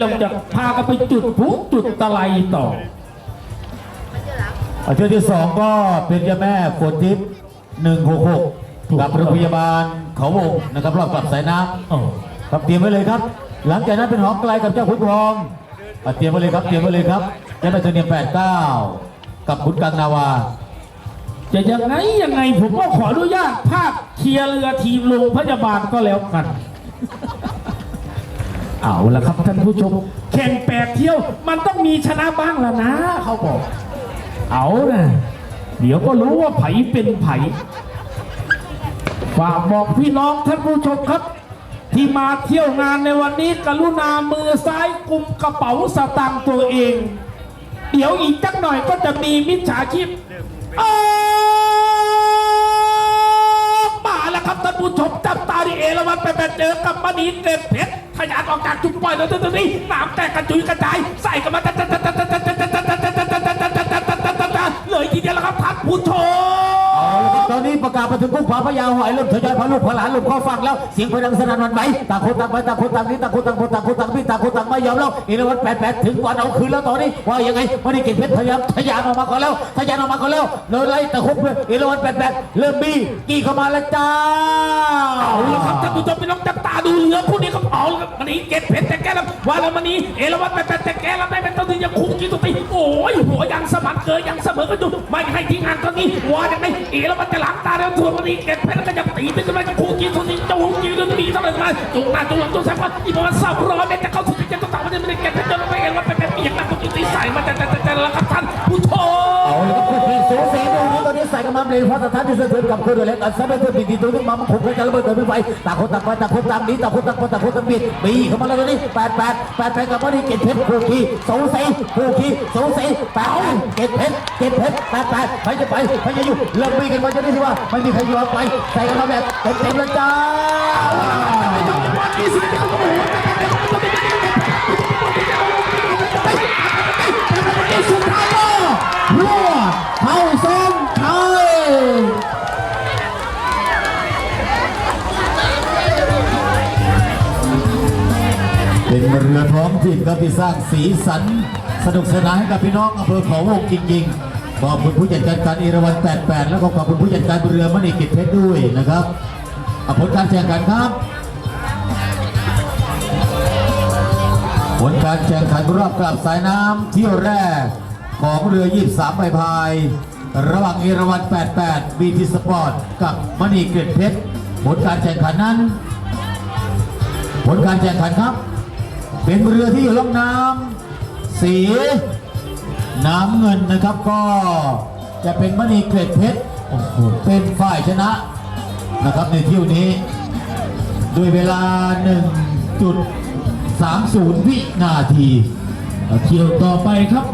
เราจะพากันไปจุดพลุจุดตะไลต่อเที่ยวที่2ก็เป็นเจ้าแม่ฝนทิพย์166กับโรงพยาบาลเขาวงนะครับรอบกลับสายน้ำครับเตรียมไว้เลยครับ หลังจากนั้นเป็นหอไกลกับเจ้าขุนทองเตรียมไว้เลยครับเตรียมไว้เลยครับเจ้าแม่เสนียม89กับขุนกลางนาวาจะยังไงผมก็ขออนุญาตภาคเคลียร์เรือทีมโรงพยาบาลก็แล้วกันเอาละครับท่านผู้ชมแข่ง8 เที่ยวมันต้องมีชนะบ้างแล้วนะเขาบอกเอานะเดี๋ยวก็รู้ว่าไผเป็นไผฝากบอกพี่น้องท่านผู้ชมครับที่มาเที่ยวงานในวันนี้กรุณามือซ้ายกุมกระเป๋าสตางค์ตัวเองเดี๋ยวอีกจักหน่อยก็จะมีมิจฉาชีพมาแล้วครับท่านผู้ชมจับตาดิเอราวัณไปเจอกับมณีเกล็ดเพชรทะยานออกจากจุดปล่อยแล้วตอนนี้น้ำแตกกระจุยกระจายใส่กันมาเลยทีเดียวแล้วครับท่านผู้ชมตอนนี้ประกาศมาถึงกุ้งผาพญาหอยเริ่มทยอยพาลูกพาหลานลูกเข้าฟังแล้วเสียงเพลงสนั่นวันไหวต่างคนต่างไปต่างคนต่างนี้ต่างคนต่างคนต่างคนต่างพี่ต่างคนต่างไม่ยอมแล้วเอราวัณ88ถึงวันเอาคืนแล้วตอนนี้ว่ายังไงวันนี้เก่งเพชรพยายามทะยานออกมาก่อนแล้วทะยานออกมาก่อนแล้วเลยไล่แต่คุบเอราวัณ88เริ่มบี้กี้เข้ามาแล้วจ้าเอาละครับท่านผู้ชมพี่น้องจับตาดูเรือคู่นี้เขาเอาแล้วมันนี้เก่งเพชรแต่แกแล้วว่าแล้วมันนี้เอราวัณ88แต่แกแล้วได้เป็นตัวนึงยังคุกกี้ตัวตีโอ้ยหัวยังสมัครเกยยังเสมอกันอยู่ไม่ให้ทิ้งห่างตอนนี้ว่ายังไงเอราวัณจะหลังตาแล้วส่วนมันนี้เก่งเพชรก็จะตีไปจนได้จะคุกกี้ตัวนี้จะหุกกี้ตัวนี้เท่าไหร่มาจุกหน้าจุกหลังจุกแซงว่าอีกประมาณ300 เมตรจะเข้าสู่จะต้องต่างมันไม่ได้เก่งเพชรจนไปเอราวัณ88อย่างนั้นตัวตีใส่มาแต่ละครับท่านผู้ชมเอาเลยครับคู่ที่สูสีตรงนี้ตอนนี้ใส่กันมาเลยเพราะสถานที่เสด็จกับคนเล็กอันซับเบอร์ปีตัวนึงมาขุดกันระเบิดเกิดไฟต่างคนต่างไปต่างคนต่างนี้ต่างคนต่างคนต่างคนต่างบีเข้ามาแล้วตอนนี้88กับมันนี่เก็บเพชรคู่ที่สูสีคู่ที่สูสี88เก็บเพชร88ไปจะอยู่เริ่มบีกันมาจะได้ที่ว่าไม่มีใครยอมไปใส่กันมาแบบเต็มแล้วจ้าสุดท้ายรวดเข้าเส้นชัยเป็นเรือท้องถิ่นครับที่สร้างสีสันสนุกสนานให้กับพี่น้องอำเภอเขาวงจริงๆขอบคุณผู้จัดการเอราวัณ88แล้วก็ขอบคุณผู้จัดการเรือมณีกิจเพชรด้วยนะครับผลการแข่งขันครับผลการแข่งขันรอบกลับสายน้ำเที่ยวแรกของเรือ23ใบพายระหว่างเอราวัณ88 BT Sport กับมณีเกล็ดเพชรผลการแข่งขันนั้นผลการแข่งขันครับเป็นเรือที่อยู่ล่องน้ำสีน้ำเงินนะครับก็จะเป็นมณีเกล็ดเพชรเป็นฝ่ายชนะนะครับในเที่ยวนี้ด้วยเวลา 1.30 วินาทีเที่ยวต่อไปครับ